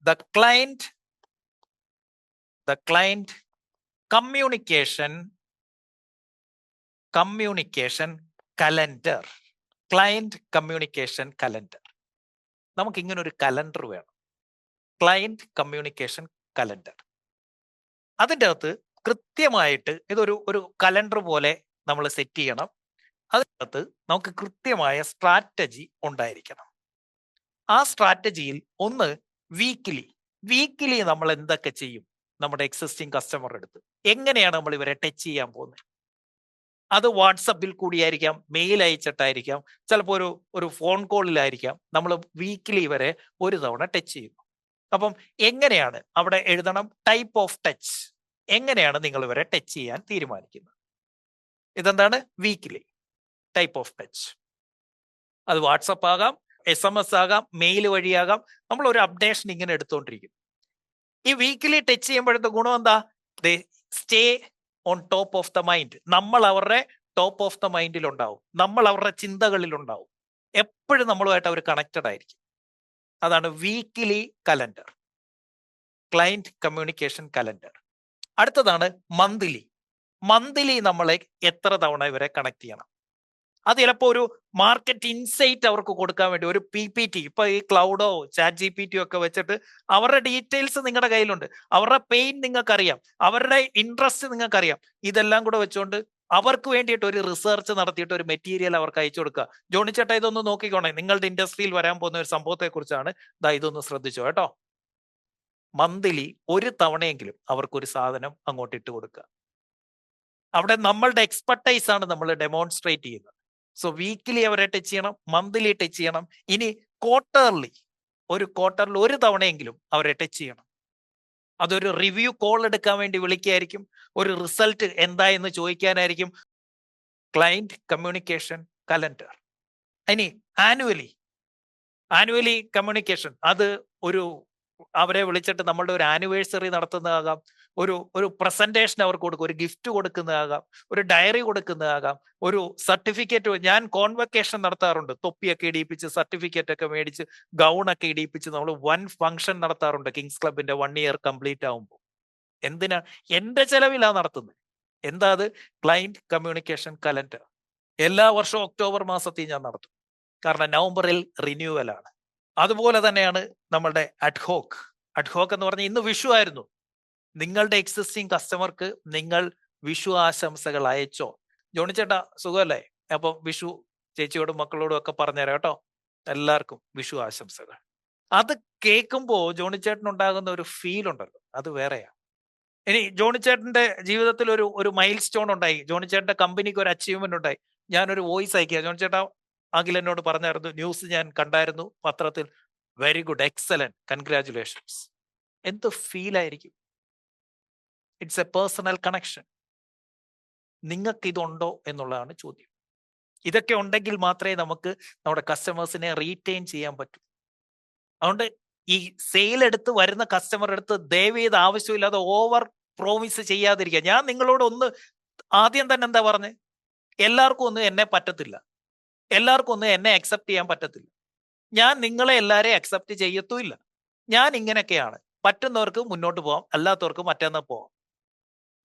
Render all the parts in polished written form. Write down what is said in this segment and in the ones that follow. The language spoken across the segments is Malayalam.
the client communication calendar. Client communication calendar. നമുക്ക് ഇങ്ങനെ ഒരു കലണ്ടർ വേണം, ക്ലയന്റ് കമ്മ്യൂണിക്കേഷൻ കലണ്ടർ. അതിൻ്റെ അകത്ത് കൃത്യമായിട്ട് ഒരു കലണ്ടർ പോലെ നമ്മൾ സെറ്റ് ചെയ്യണം. അതിനകത്ത് നമുക്ക് കൃത്യമായ സ്ട്രാറ്റജി ഉണ്ടായിരിക്കണം. ആ സ്ട്രാറ്റജിയിൽ ഒന്ന് വീക്കിലി നമ്മൾ എന്തൊക്കെ ചെയ്യും, നമ്മുടെ എക്സിസ്റ്റിംഗ് കസ്റ്റമറുടെ അടുത്ത് എങ്ങനെയാണ് നമ്മൾ ഇവരെ ടച്ച് ചെയ്യാൻ പോകുന്നത്. അത് വാട്സപ്പിൽ കൂടിയായിരിക്കാം, മെയിൽ അയച്ചിട്ടായിരിക്കാം, ചിലപ്പോൾ ഒരു ഫോൺ കോളിലായിരിക്കാം. നമ്മൾ വീക്കിലി ഇവരെ ഒരു തവണ ടച്ച് ചെയ്യുന്നു. അപ്പം എങ്ങനെയാണ് അവിടെ എഴുതണം, ടൈപ്പ് ഓഫ് ടച്ച്. എങ്ങനെയാണ് നിങ്ങൾ ഇവരെ ടച്ച് ചെയ്യാൻ തീരുമാനിക്കുന്നത്? ഇതെന്താണ്? Weekly type of touch. അത് വാട്സപ്പ് ആകാം, SMS ആകാം, മെയിൽ വഴിയാകാം. നമ്മൾ ഒരു അപ്ഡേഷൻ ഇങ്ങനെ എടുത്തുകൊണ്ടിരിക്കും. ഈ വീക്കിലി ടച്ച് ചെയ്യുമ്പോഴത്തെ ഗുണം എന്താ? They stay on top of the mind. നമ്മൾ അവരുടെ ടോപ്പ് ഓഫ് ദ മൈൻഡിൽ ഉണ്ടാവും, നമ്മൾ അവരുടെ ചിന്തകളിൽ ഉണ്ടാവും. എപ്പോഴും നമ്മളുമായിട്ട് അവർ കണക്റ്റഡ് ആയിരിക്കും. അതാണ് weekly calendar, client communication calendar. അടുത്തതാണ് മന്ത്ലി നമ്മളെ എത്ര തവണ ഇവരെ കണക്ട് ചെയ്യണം. അത് ചിലപ്പോൾ ഒരു മാർക്കറ്റ് ഇൻസൈറ്റ് അവർക്ക് കൊടുക്കാൻ വേണ്ടി ഒരു PPT, ഇപ്പൊ ഈ ക്ലൗഡോ ChatGPT ഒക്കെ വെച്ചിട്ട് അവരുടെ ഡീറ്റെയിൽസ് നിങ്ങളുടെ കയ്യിലുണ്ട്, അവരുടെ പെയിൻ നിങ്ങൾക്കറിയാം, അവരുടെ ഇൻട്രസ്റ്റ് നിങ്ങൾക്കറിയാം. ഇതെല്ലാം കൂടെ വെച്ചുകൊണ്ട് അവർക്ക് വേണ്ടിയിട്ട് ഒരു റിസർച്ച് നടത്തിയിട്ട് ഒരു മെറ്റീരിയൽ അവർക്ക് അയച്ചു കൊടുക്കുക. ജോണി ചേട്ടാ ഇതൊന്ന് നോക്കിക്കോണേ, നിങ്ങളുടെ ഇൻഡസ്ട്രിയിൽ വരാൻ പോകുന്ന ഒരു സംഭവത്തെ കുറിച്ചാണ്, ഇതൊന്ന് ശ്രദ്ധിച്ചോ കേട്ടോ. മന്ത്ലി ഒരു തവണയെങ്കിലും അവർക്കൊരു സാധനം അങ്ങോട്ട് ഇട്ട് കൊടുക്കുക. അവിടെ നമ്മളുടെ എക്സ്പെർട്ടൈസ് ആണ് നമ്മൾ ഡെമോൺസ്ട്രേറ്റ് ചെയ്യുന്നത്. സോ വീക്കിലി അവരെ ടച്ച് ചെയ്യണം, മന്ത്ലി ടച്ച് ചെയ്യണം. ഇനി ക്വാർട്ടർലി ഒരു തവണയെങ്കിലും അവരെ ടച്ച് ചെയ്യണം. അതൊരു റിവ്യൂ കോൾ എടുക്കാൻ വേണ്ടി വിളിക്കുകയായിരിക്കും, ഒരു റിസൾട്ട് എന്താ എന്ന് ചോദിക്കാനായിരിക്കും. Client communication calendar. ഇനി ആനുവലി കമ്മ്യൂണിക്കേഷൻ, അത് അവരെ വിളിച്ചിട്ട് നമ്മളുടെ ഒരു ആനിവേഴ്സറി നടത്തുന്നതാകാം, ഒരു പ്രസന്റേഷൻ അവർക്ക് കൊടുക്കും, ഒരു ഗിഫ്റ്റ് കൊടുക്കുന്നതാകാം, ഒരു ഡയറി കൊടുക്കുന്നതാകാം, ഒരു സർട്ടിഫിക്കറ്റ്. ഞാൻ കോൺവക്കേഷൻ നടത്താറുണ്ട്, തൊപ്പിയൊക്കെ ഇടിയിപ്പിച്ച് സർട്ടിഫിക്കറ്റ് ഒക്കെ മേടിച്ച് ഗൗണൊക്കെ ഇടിയിപ്പിച്ച് നമ്മൾ വൻ ഫംഗ്ഷൻ നടത്താറുണ്ട് കിങ്സ് ക്ലബിന്റെ 1 ഇയർ കംപ്ലീറ്റ് ആകുമ്പോൾ. എന്തിനാ? എന്റെ ചെലവിലാണ് നടത്തുന്നത്. എന്താ അത്? Client communication calendar. എല്ലാ വർഷവും ഒക്ടോബർ മാസത്തിൽ ഞാൻ നടത്തും, കാരണം നവംബറിൽ റിന്യൂവൽ ആണ്. അതുപോലെ തന്നെയാണ് നമ്മളുടെ അഡ്ഹോക്ക് എന്ന് പറഞ്ഞാൽ ഇന്ന് വിഷു ആയിരുന്നു. നിങ്ങളുടെ എക്സിസ്റ്റിംഗ് കസ്റ്റമർക്ക് നിങ്ങൾ വിഷു ആശംസകൾ അയച്ചോ? ജോണി ചേട്ടാ സുഖമല്ലേ? അപ്പൊ വിഷു ചേച്ചിയോടും മക്കളോടും ഒക്കെ പറഞ്ഞുതരാം കേട്ടോ. എല്ലാവർക്കും വിഷു ആശംസകൾ. അത് കേൾക്കുമ്പോൾ ജോണി ചേട്ടനുണ്ടാകുന്ന ഒരു ഫീൽ ഉണ്ടല്ലോ, അത് വേറെയാ. ഇനി ജോണി ചേട്ടന്റെ ജീവിതത്തിൽ ഒരു മൈൽ സ്റ്റോൺ ഉണ്ടായി, ജോണി ചേട്ടന്റെ കമ്പനിക്ക് ഒരു അച്ചീവ്മെന്റ് ഉണ്ടായി, ഞാനൊരു വോയിസ് അയക്കുക. ജോണി ചേട്ടാ അഖിൽ എന്നോട് പറഞ്ഞായിരുന്നു, ന്യൂസ് ഞാൻ കണ്ടായിരുന്നു പത്രത്തിൽ, വെരി ഗുഡ്, എക്സലന്റ്, കൺഗ്രാറ്റുലേഷൻസ്. എന്ത് ഫീൽ ആയിരിക്കും? It's A personal connection. നിങ്ങൾക്ക് ഇതുണ്ടോ എന്നുള്ളതാണ് ചോദ്യം. ഇതൊക്കെ ഉണ്ടെങ്കിൽ മാത്രമേ നമുക്ക് നമ്മുടെ കസ്റ്റമേഴ്സിനെ റീറ്റെയിൻ ചെയ്യാൻ പറ്റൂ. അതുകൊണ്ട് ഈ സെയിൽ എടുത്ത് വരുന്ന കസ്റ്റമറുടെ അടുത്ത് ദയവ് ചെയ്ത് ആവശ്യമില്ലാതെ ഓവർ പ്രോമിസ് ചെയ്യാതിരിക്കുക. ഞാൻ നിങ്ങളോട് ആദ്യം തന്നെ എന്താ പറഞ്ഞത്? എല്ലാവർക്കും ഒന്നും എന്നെ പറ്റത്തില്ല, എല്ലാവർക്കും ഒന്നും എന്നെ അക്സെപ്റ്റ് ചെയ്യാൻ പറ്റത്തില്ല. ഞാൻ നിങ്ങളെ എല്ലാവരെയും അക്സെപ്റ്റ് ചെയ്യത്തുമില്ല. ഞാൻ ഇങ്ങനെയൊക്കെയാണ്. പറ്റുന്നവർക്ക് മുന്നോട്ട് പോകാം, അല്ലാത്തവർക്ക് മറ്റന്നാ പോകാം.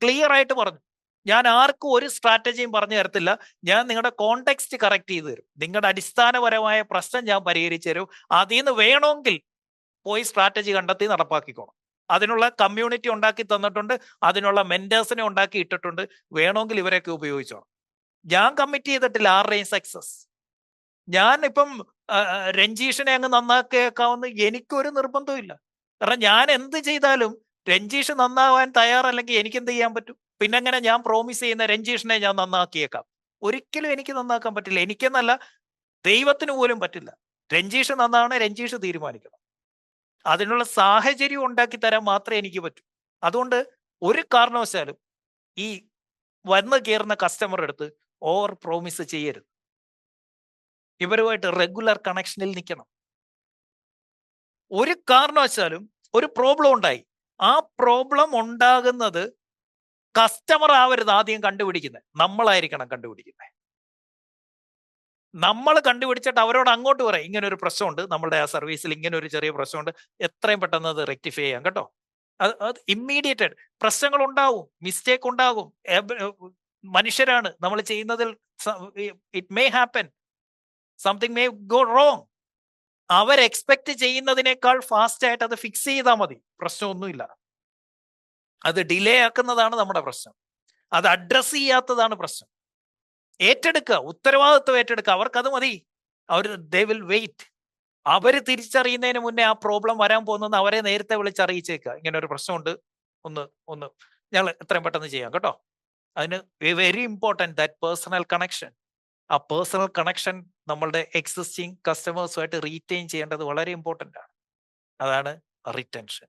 ക്ലിയർ ആയിട്ട് പറഞ്ഞു. ഞാൻ ആർക്കും ഒരു സ്ട്രാറ്റജിയും പറഞ്ഞു തരത്തില്ല. ഞാൻ നിങ്ങളുടെ കോണ്ടെക്സ്റ്റ് കറക്റ്റ് ചെയ്തു തരും, നിങ്ങളുടെ അടിസ്ഥാനപരമായ പ്രശ്നം ഞാൻ പരിഹരിച്ചു തരും. അതിൽ നിന്ന് വേണമെങ്കിൽ പോയി സ്ട്രാറ്റജി കണ്ടെത്തി നടപ്പാക്കിക്കോണം. അതിനുള്ള കമ്മ്യൂണിറ്റി ഉണ്ടാക്കി തന്നിട്ടുണ്ട്, അതിനുള്ള മെന്റേഴ്സിനെ ഉണ്ടാക്കി ഇട്ടിട്ടുണ്ട്. വേണമെങ്കിൽ ഇവരെയൊക്കെ ഉപയോഗിച്ചോണം. ഞാൻ കമ്മിറ്റ് ചെയ്തിട്ടില്ല ആരുടെയും സക്സസ്. ഞാൻ ഇപ്പം രഞ്ജീഷിനെ അങ്ങ് നന്നാക്കിയേക്കാവുന്ന എനിക്കൊരു നിർബന്ധവും ഇല്ല. കാരണം ഞാൻ എന്ത് ചെയ്താലും രഞ്ജീഷ് നന്നാവാൻ തയ്യാറല്ലെങ്കിൽ എനിക്ക് എന്ത് ചെയ്യാൻ പറ്റും? പിന്നെങ്ങനെ ഞാൻ പ്രോമിസ് ചെയ്യുന്ന രഞ്ജീഷിനെ ഞാൻ നന്നാക്കിയേക്കാം? ഒരിക്കലും എനിക്ക് നന്നാക്കാൻ പറ്റില്ല. എനിക്കെന്നല്ല, ദൈവത്തിന് പോലും പറ്റില്ല. രഞ്ജീഷ് നന്നാണ്, രഞ്ജീഷ് തീരുമാനിക്കണം. അതിനുള്ള സാഹചര്യം ഉണ്ടാക്കി തരാൻ മാത്രമേ എനിക്ക് പറ്റൂ. അതുകൊണ്ട് ഒരു കാരണവശാലും ഈ വന്ന് കയറുന്ന കസ്റ്റമറുടെ അടുത്ത് ഓവർ പ്രോമിസ് ചെയ്യരുത്. ഇവരുമായിട്ട് റെഗുലർ കണക്ഷനിൽ നിൽക്കണം. ഒരു കാരണവശാലും ഒരു പ്രോബ്ലം ഉണ്ടായി, ആ പ്രോബ്ലം ഉണ്ടാകുന്നത് കസ്റ്റമർ ആവരുത് ആദ്യം കണ്ടുപിടിക്കുന്നത്, നമ്മളായിരിക്കണം കണ്ടുപിടിക്കുന്നത്. നമ്മൾ കണ്ടുപിടിച്ചിട്ട് അവരോട് അങ്ങോട്ട് പറയും ഇങ്ങനെ ഒരു പ്രശ്നമുണ്ട്, നമ്മളുടെ ആ സർവീസിൽ ഇങ്ങനെ ഒരു ചെറിയ പ്രശ്നമുണ്ട്, എത്രയും പെട്ടെന്ന് അത് റെക്ടിഫൈ ചെയ്യാം കേട്ടോ. അത് ഇമ്മീഡിയറ്റ് പ്രശ്നങ്ങൾ ഉണ്ടാവും, മിസ്റ്റേക്ക് ഉണ്ടാകും. മനുഷ്യരാണ്, നമ്മൾ ചെയ്യുന്നതിൽ it may happen, something may go wrong. അവർ എക്സ്പെക്ട് ചെയ്യുന്നതിനേക്കാൾ ഫാസ്റ്റ് ആയിട്ട് അത് ഫിക്സ് ചെയ്താൽ മതി, പ്രശ്നമൊന്നുമില്ല. അത് ഡിലേ ആക്കുന്നതാണ് നമ്മുടെ പ്രശ്നം, അത് അഡ്രസ് ചെയ്യാത്തതാണ് പ്രശ്നം. ഏറ്റെടുക്കുക, ഉത്തരവാദിത്വം ഏറ്റെടുക്കുക, അവർക്കത് മതി. They will wait. അവര് തിരിച്ചറിയുന്നതിന് മുന്നേ ആ പ്രോബ്ലം വരാൻ പോകുന്നത് അവരെ നേരത്തെ വിളിച്ചറിയിച്ചേക്കുക, ഇങ്ങനെ ഒരു പ്രശ്നമുണ്ട്, ഒന്ന് ഒന്ന് ഞങ്ങൾ എത്രയും പെട്ടെന്ന് ചെയ്യാം കേട്ടോ. അതിന് very important that personal connection. ആ പേഴ്സണൽ കണക്ഷൻ നമ്മളുടെ എക്സിസ്റ്റിംഗ് കസ്റ്റമേഴ്സുമായിട്ട് റീറ്റെയിൻ ചെയ്യേണ്ടത് വളരെ ഇമ്പോർട്ടൻ്റ് ആണ്. അതാണ് റിറ്റൻഷൻ.